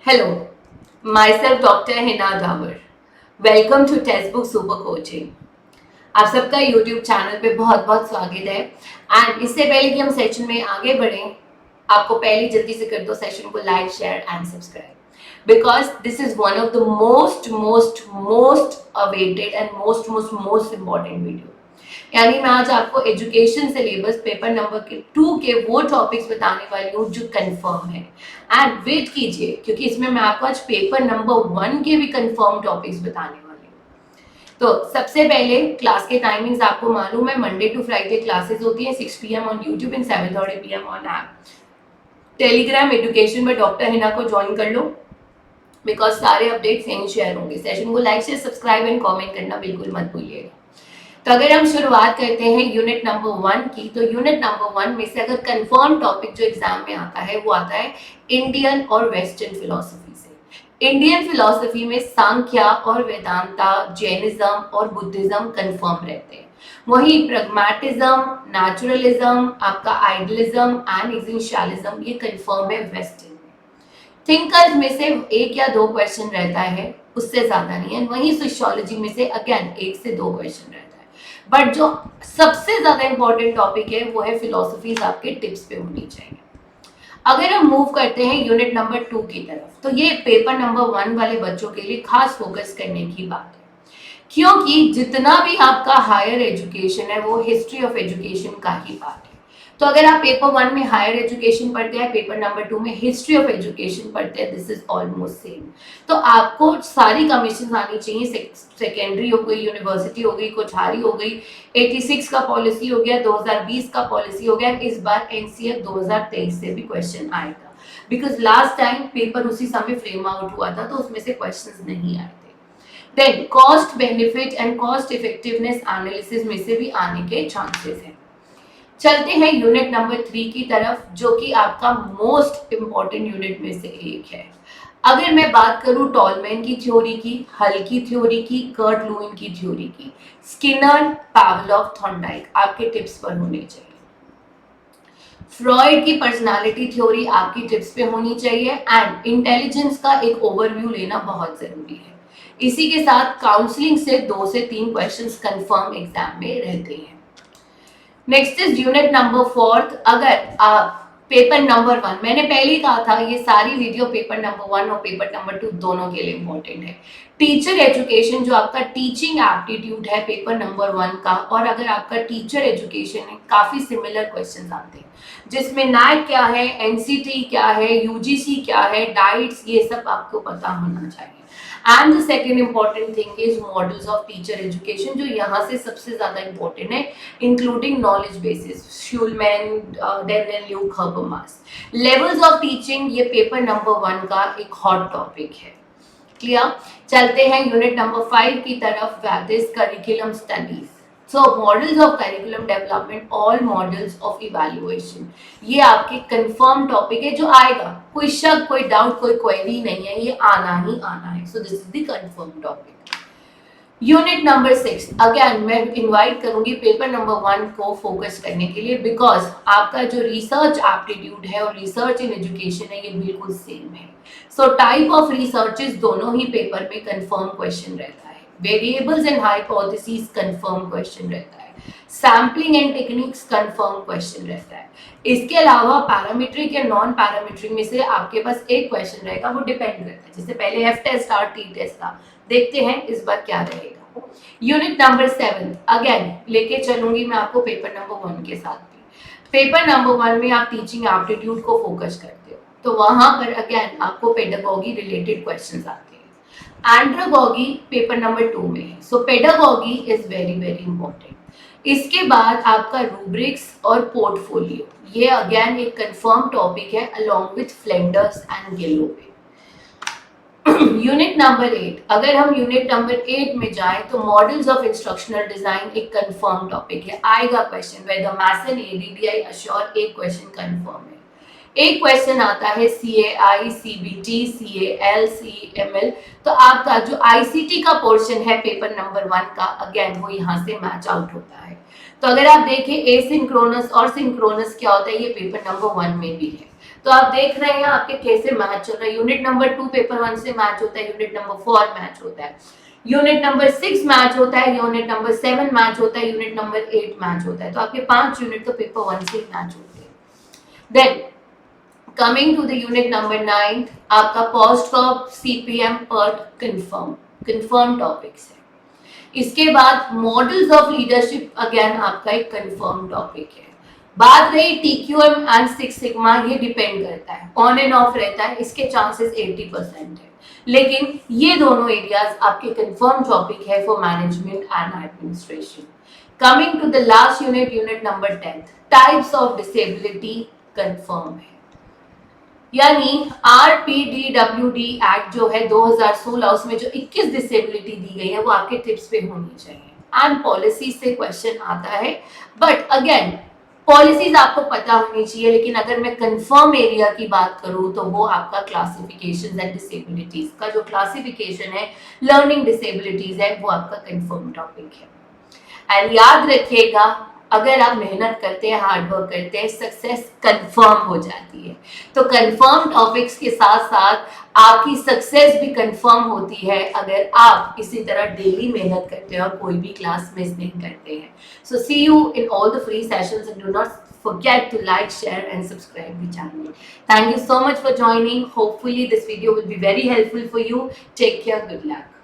Hello, myself Dr. Hina Dawar. Welcome to text book super coaching. आप सबका YouTube channel पे बहुत बहुत स्वागत है। एंड इससे पहले कि हम सेशन में आगे बढ़ें, आपको पहले जल्दी से कर दो सेशन को like share and subscribe, because this is one of the most most most awaited and most important video. यानी मैं आज आपको एजुकेशन सिलेबस पेपर नंबर 2 के वो टॉपिक्स बताने वाली हूँ जो कंफर्म है। एंड वेट कीजिए, क्योंकि इसमें मैं आपको आज पेपर नंबर 1 के भी कंफर्म टॉपिक्स बताने वाली हूँ। तो सबसे पहले क्लास के टाइमिंग्स आपको मालूम है, मंडे टू फ्राइडे क्लासेस होती हैं 6 PM on YouTube and 7:30 PM on app. Telegram education में डॉक्टर हिना को ज्वाइन कर लो, बिकॉज सारे अपडेट्स यहीं शेयर होंगे। सेशन को like share subscribe and comment करना बिल्कुल मत भूलिएगा। तो अगर हम शुरुआत करते हैं यूनिट नंबर 1 की, तो यूनिट नंबर 1 में से अगर कंफर्म टॉपिक जो एग्जाम में आता है वो आता है इंडियन और वेस्टर्न फिलोसफी से। इंडियन फिलोसफी में सांख्या और वेदांता, जैनिज्म और बुद्धिज्म कंफर्म रहते हैं। वहीं प्रैग्मैटिज्म, नेचुरलिज्म, आपका आइडियलिज्म एंड एग्जिस्टेंशियलिज्म ये कंफर्म है वेस्टर्न में। थिंकर्स में से एक या दो क्वेश्चन रहता है, उससे ज्यादा नहीं है। वहीं सोशियोलॉजी में से अगेन 1 से 2 क्वेश्चन रहता है। बट जो सबसे ज्यादा इंपॉर्टेंट टॉपिक है वो है फिलोसफीज, आपके टिप्स पे होनी चाहिए। अगर हम मूव करते हैं यूनिट नंबर 2 की तरफ, तो ये पेपर नंबर 1 वाले बच्चों के लिए खास फोकस करने की बात है, क्योंकि जितना भी आपका हायर एजुकेशन है वो हिस्ट्री ऑफ एजुकेशन का ही पार्ट है। तो अगर आप पेपर 1 में हायर एजुकेशन पढ़ते हैं, पेपर नंबर 2 में हिस्ट्री ऑफ एजुकेशन पढ़ते हैं, दिस इज ऑलमोस्ट सेम। तो आपको सारी कमीशन आनी चाहिए। सेकेंडरी हो गई, यूनिवर्सिटी हो गई, कोठारी हो गई, 86 का पॉलिसी हो गया, 2020 का पॉलिसी हो गया। इस बार एनसीएफ 2023 से भी क्वेश्चन आएगा, बिकॉज लास्ट टाइम पेपर उसी समय फ्रेम आउट हुआ था, तो उसमें से क्वेश्चन नहीं आए थे। Then cost benefit and cost effectiveness analysis में से भी आने के चांसेस हैं। चलते हैं यूनिट नंबर 3 की तरफ, जो कि आपका मोस्ट इंपॉर्टेंट यूनिट में से एक है। अगर मैं बात करूं टॉलमैन की थ्योरी की, हल की थ्योरी की, कर्ट लुईन की थ्योरी की, स्किनर, पावलोव, थॉर्नडाइक आपके टिप्स पर होने चाहिए। फ्रॉइड की पर्सनालिटी थ्योरी आपकी टिप्स पे होनी चाहिए। एंड इंटेलिजेंस का एक ओवरव्यू लेना बहुत जरूरी है। इसी के साथ काउंसलिंग से 2 से 3 क्वेश्चंस कंफर्म एग्जाम में रहते हैं। Next is unit number 4। अगर आप पेपर नंबर 1, मैंने पहले ही कहा था ये सारी वीडियो पेपर नंबर 1 और पेपर नंबर 2 दोनों के लिए इंपॉर्टेंट है। टीचर एजुकेशन जो आपका टीचिंग एप्टीट्यूड है पेपर नंबर 1 का, और अगर आपका टीचर एजुकेशन है, काफी सिमिलर क्वेश्चंस आते हैं, जिसमें नैक क्या है, एनसीटी क्या है, यूजीसी क्या है, डाइट्स, ये सब आपको पता होना चाहिए। And the second important thing is models of teacher education, जो यहाँ से सबसे ज्यादा इंपॉर्टेंट है, including knowledge basis, Shulman, Daniel, Luke, Habermas. Levels of teaching ये पेपर नंबर 1 का एक हॉट टॉपिक है। क्लियर? चलते हैं यूनिट नंबर 5 की तरफ, that is curriculum studies. So models of curriculum development, all models of evaluation, ये आपके कंफर्म टॉपिक है जो आएगा, कोई शक, कोई डाउट, कोई क्वेरी नहीं है, ये आना ही आना है। So this is the confirm topic. Unit number 6, again मैं इनवाइट करूंगी पेपर नंबर 1 को फोकस करने के लिए, बिकॉज आपका जो रिसर्च एप्टीट्यूड है और रिसर्च इन एजुकेशन है, ये बिल्कुल सेम है। सो टाइप ऑफ रिसर्चेस दोनों ही पेपर में कंफर्म क्वेश्चन रहता है। Variables and hypothesis confirm question रहता है। Sampling and techniques confirm question रहता है। इसके अलावा पैरामीट्रिक या नॉन पैरामीट्रिक में से आपके पास एक क्वेश्चन रहेगा, वो डिपेंड करता है। जैसे पहले एफ टेस्ट था, टी टेस्ट था, देखते हैं इस बार क्या रहेगा। यूनिट नंबर 7, अगेन लेके चलूंगी मैं आपको पेपर नंबर 1 के साथ भी। पेपर नंबर 1 में आप टीचिंग एप्टीट्यूड को फोकस करते हो, तो वहां पर अगेन आपको पेडागोगी रिलेटेड क्वेश्चंस आते हैं। एंड्रोगॉगी पेपर नंबर 2 में है। So pedagogy is very very important. इसके बाद आपका रूब्रिक्स और पोर्टफोलियो, ये अगेन एक कंफर्म टॉपिक है along with Flanders and Galloway. Unit number 8, अगर हम यूनिट नंबर 8 में जाएं, तो मॉडल्स ऑफ इंस्ट्रक्शनल डिजाइन एक कंफर्म टॉपिक है, आएगा question. Whether Mason, ADDI, assure, एक क्वेश्चन कंफर्म है। एक क्वेश्चन आता है सीएआई, सीबीटी, सीएएल, सीएमएल। तो आपका जो आईसीटी का पोर्शन है पेपर नंबर 1 का, अगेन वो यहाँ से मैच आउट होता है। तो अगर आप देखें एसिंक्रोनस और सिंक्रोनस क्या होता है, ये पेपर नंबर 1 में भी है। तो आप देख रहे हैं आपके कैसे मैच चल रहा है। यूनिट नंबर 2 पेपर 1 से मैच होता है, यूनिट नंबर 4 मैच होता है, यूनिट नंबर 6 मैच होता है, यूनिट नंबर 7 मैच होता है, यूनिट नंबर 8 मैच होता है। तो आपके 5 यूनिट तो पेपर 1 से मैच होते हैं। Then coming to the unit number 9, आपका post cop CPM PERT confirm topics है। इसके बाद मॉडल्स ऑफ लीडरशिप अगेन आपका एक कंफर्म टॉपिक है। बात रही टीक्यूएम एंड सिक्स सिग्मा, ये डिपेंड करता है, ऑन एंड ऑफ रहता है, इसके चांसेस 80% है, लेकिन ये दोनों एरियाज आपके कंफर्म टॉपिक है for management and administration. Coming to the last unit, unit number 10, types of disability confirm है। यानी RPDWD एक्ट जो है 2016, उसमें जो 21 डिसेबिलिटी दी गई है वो आपके टिप्स पे होनी चाहिए। एंड पॉलिसी से क्वेश्चन आता है, बट अगेन पॉलिसीज आपको पता होनी चाहिए, लेकिन अगर मैं कंफर्म एरिया की बात करूं तो वो आपका क्लासिफिकेशन एंड डिसेबिलिटीज का जो क्लासिफिकेशन है, लर्निंग डिसेबिलिटीज है, वो आपका कंफर्म टॉपिक है। एंड याद रखिएगा, अगर आप मेहनत करते हैं, हार्ड वर्क करते हैं, सक्सेस कंफर्म हो जाती है। तो कंफर्म टॉपिक्स के साथ साथ आपकी सक्सेस भी कंफर्म होती है अगर आप इसी तरह डेली मेहनत करते हैं और कोई भी क्लास मिस नहीं करते हैं। So see you in all the free sessions and do not forget to like, share and subscribe the channel. Thank you so much for joining. Hopefully this video will be very helpful for you. Take care. Good luck.